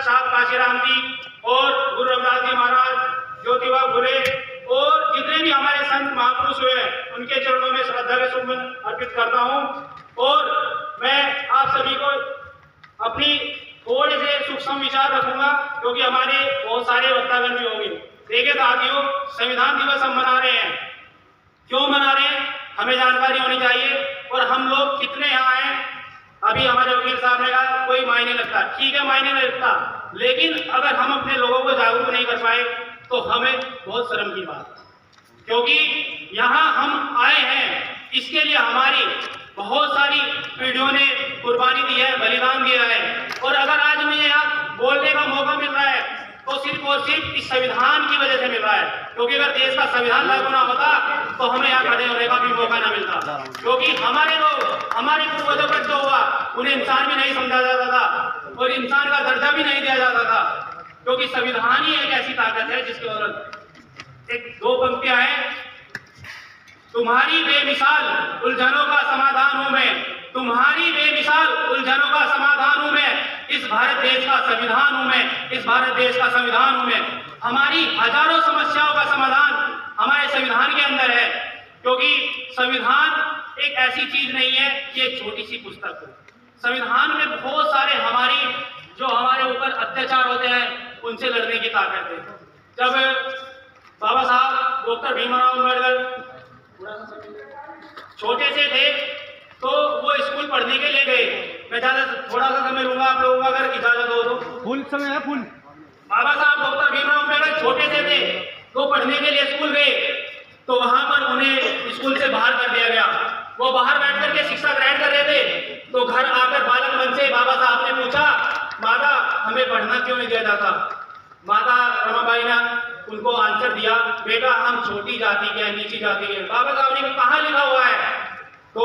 साहब काशीराम जी और गुरु रविदास जी महाराज, ज्योतिबा फुले और जितने भी हमारे संत महापुरुष हुए उनके चरणों में श्रद्धा के सुमन अर्पित करता हूं। और मैं आप सभी को अपनी थोड़े से सूक्ष्म विचार रखूंगा, क्योंकि हमारे बहुत सारे वक्तागण भी होंगे। देखिए साथियों, संविधान दिवस हम मना रहे हैं, क्यों मना रहे हैं हमें जानकारी होनी चाहिए। और हम लोग कितने यहाँ हैं, अभी हमारे वकील साहब ने कहा कोई मायने लगता, ठीक है मायने नहीं लगता, लेकिन अगर हम अपने लोगों को जागरूक नहीं कर पाए तो हमें बहुत शर्म की बात है। क्योंकि यहाँ हम आए हैं, इसके लिए हमारी बहुत सारी पीढ़ियों ने कुर्बानी दी है, बलिदान दिया है। और अगर आज मुझे यहाँ बोलने का मौका मिल रहा है तो सिर्फ और सिर्फ इस संविधान की वजह से मिल रहा है, क्योंकि अगर देश का संविधान लागू ना होता तो हमें यहाँ खड़े होने का भी मौका ना मिलता। क्योंकि हमारे लोग, हमारे पूर्वजों पर जो हुआ उन्हें इंसान भी नहीं समझा जाता था और इंसान का दर्जा भी नहीं दिया जाता था, क्योंकि संविधान ही एक ऐसी ताकत है जिसकी बदौलत एक दो पंक्तियां हैं, तुम्हारी बेमिसाल उलझनों का समाधान हूं मैं, तुम्हारी बेमिसाल उलझनों का समाधान हूं मैं, इस भारत देश का संविधान हूं मैं, इस भारत देश का संविधान हूं मैं। हमारी हजारों समस्याओं का समाधान हमारे संविधान के अंदर है, क्योंकि संविधान एक ऐसी चीज नहीं है कि एक छोटी सी पुस्तक हो। संविधान में बहुत सारे हमारे ऊपर अत्याचार होते हैं उनसे लड़ने की ताकत है। जब बाबा साहब डॉक्टर भीमराव अम्बेडकर छोटे से थे तो वो स्कूल पढ़ने के लिए गए। मैं थोड़ा सा समय लूंगा आप लोगों का, अगर इजाजत हो तो। फुल समय है, फुल। बाबा साहब डॉक्टर भीमराव अम्बेडकर छोटे से थे तो पढ़ने के लिए स्कूल गए, तो वहां पर उन्हें स्कूल से बाहर कर दिया गया। वो बाहर बैठ करके शिक्षा ग्रहण कर रहे थे, तो घर आकर बालक मन से बाबा साहब ने पूछा, माता हमें पढ़ना क्यों नहीं दिया जाता? माता रमाबाई ने उनको आंसर दिया, बेटा हम छोटी जाति के हैं, नीची जाति के। बाबा साहब ने कहा लिखा हुआ है? तो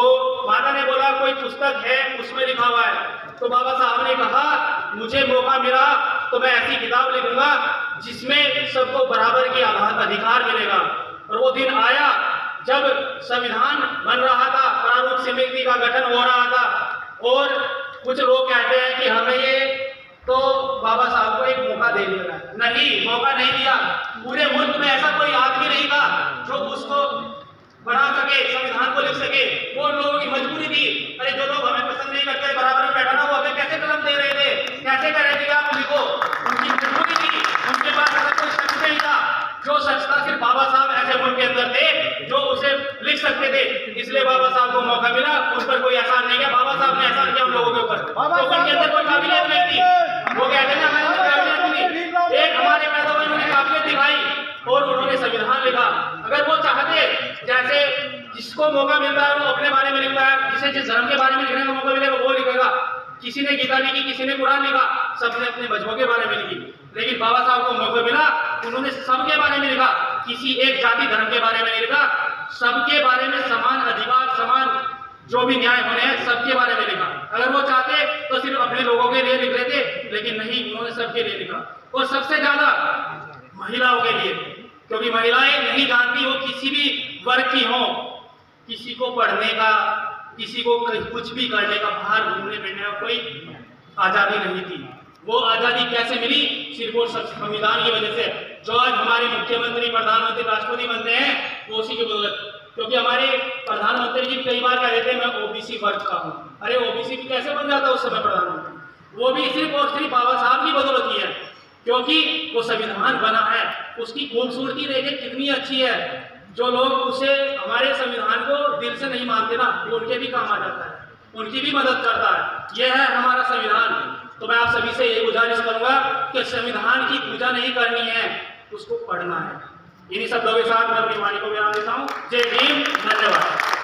माता ने बोला कोई पुस्तक है उसमें लिखा हुआ है। तो बाबा साहब ने कहा मुझे मौका मिला तो मैं ऐसी किताब लिखूंगा जिसमें सबको बराबर की अधिकार मिलेगा। और वो दिन आया जब संविधान बन रहा था, प्रारूप समिति का गठन हो रहा था, और कुछ लोग कहते हैं कि हमें ये तो बाबा साहब को एक मौका दे दिया। नहीं, मौका नहीं दिया। पूरे मुल्क में ऐसा कोई आदमी नहीं था जो उसको बना सके, संविधान को लिख सके। वो लोगों की मजबूरी थी। अरे जो लोग हमें पसंद नहीं करते, बराबर में बैठाना, वो हमें कैसे कलम दे रहे थे, कैसे कह रहे थे आप लिखो? उनकी मजबूरी थी, उनके पास ऐसा कोई शख्स नहीं था। जो शख्स था सिर्फ बाबा साहब ऐसे मुल्क के अंदर थे जो उसे लिख सकते थे, इसलिए बाबा साहब को मौका मिला। उस पर कोई एहसान नहीं किया, बाबा साहब ने एहसान किया उन लोगों के ऊपर, तो उनके अंदर कोई काबिलियत नहीं थी। वो कहते हैं हमारे अंदर काबिलियत नहीं, एक हमारे पैदा हुए उन्होंने काबिलियत दिखाई और उन्होंने संविधान लिखा। अगर वो चाहते, जैसे जिसको मौका मिलता है वो अपने बारे में लिखता है, जिसे जिस धर्म के बारे में लिखने का मौका मिलेगा वो लिखेगा। किसी ने गीता लिखी, किसी ने कुरान लिखा, सबने अपने मजहब के बारे में लिखी। लेकिन बाबा साहब को मौका मिला, उन्होंने सबके बारे में लिखा, किसी एक जाति धर्म के बारे में नहीं लिखा, सबके बारे में समान अधिकार, समान जो भी न्याय होने हैं सबके बारे में लिखा। अगर वो चाहते तो सिर्फ अपने लोगों के लिए लिख लेते, लेकिन नहीं, उन्होंने सबके लिए लिखा। और सबसे ज्यादा महिलाओं के लिए, क्योंकि महिलाएं नहीं जानती वो किसी भी वर्ग की हो, किसी को पढ़ने का, किसी को कुछ भी करने का, बाहर घूमने फिरने का कोई आजादी नहीं थी। वो आजादी कैसे मिली? सिर्फ और संविधान की वजह से। जो आज हमारे मुख्यमंत्री, प्रधानमंत्री, राष्ट्रपति बनते हैं वो उसी की बदौलत। क्योंकि हमारे प्रधानमंत्री जी कई बार कह देते हैं मैं ओबीसी वर्ग का हूँ। अरे ओबीसी भी कैसे बन जाता उस समय प्रधानमंत्री? वो भी सिर्फ और सिर्फ बाबा साहब की बदौलत ही है, क्योंकि वो संविधान बना है। उसकी खूबसूरती देखिए कितनी अच्छी है। जो लोग उसे, हमारे संविधान को दिल से नहीं मानते ना, वो उनके भी काम आ जाता है, उनकी भी मदद करता है। यह है हमारा संविधान। तो मैं आप सभी से यही गुजारिश करूंगा कि संविधान की पूजा नहीं करनी है, उसको पढ़ना है। इन्हीं शब्दों के साथ मैं अपनी वाणी को विराम देता हूँ। जय भीम, धन्यवाद।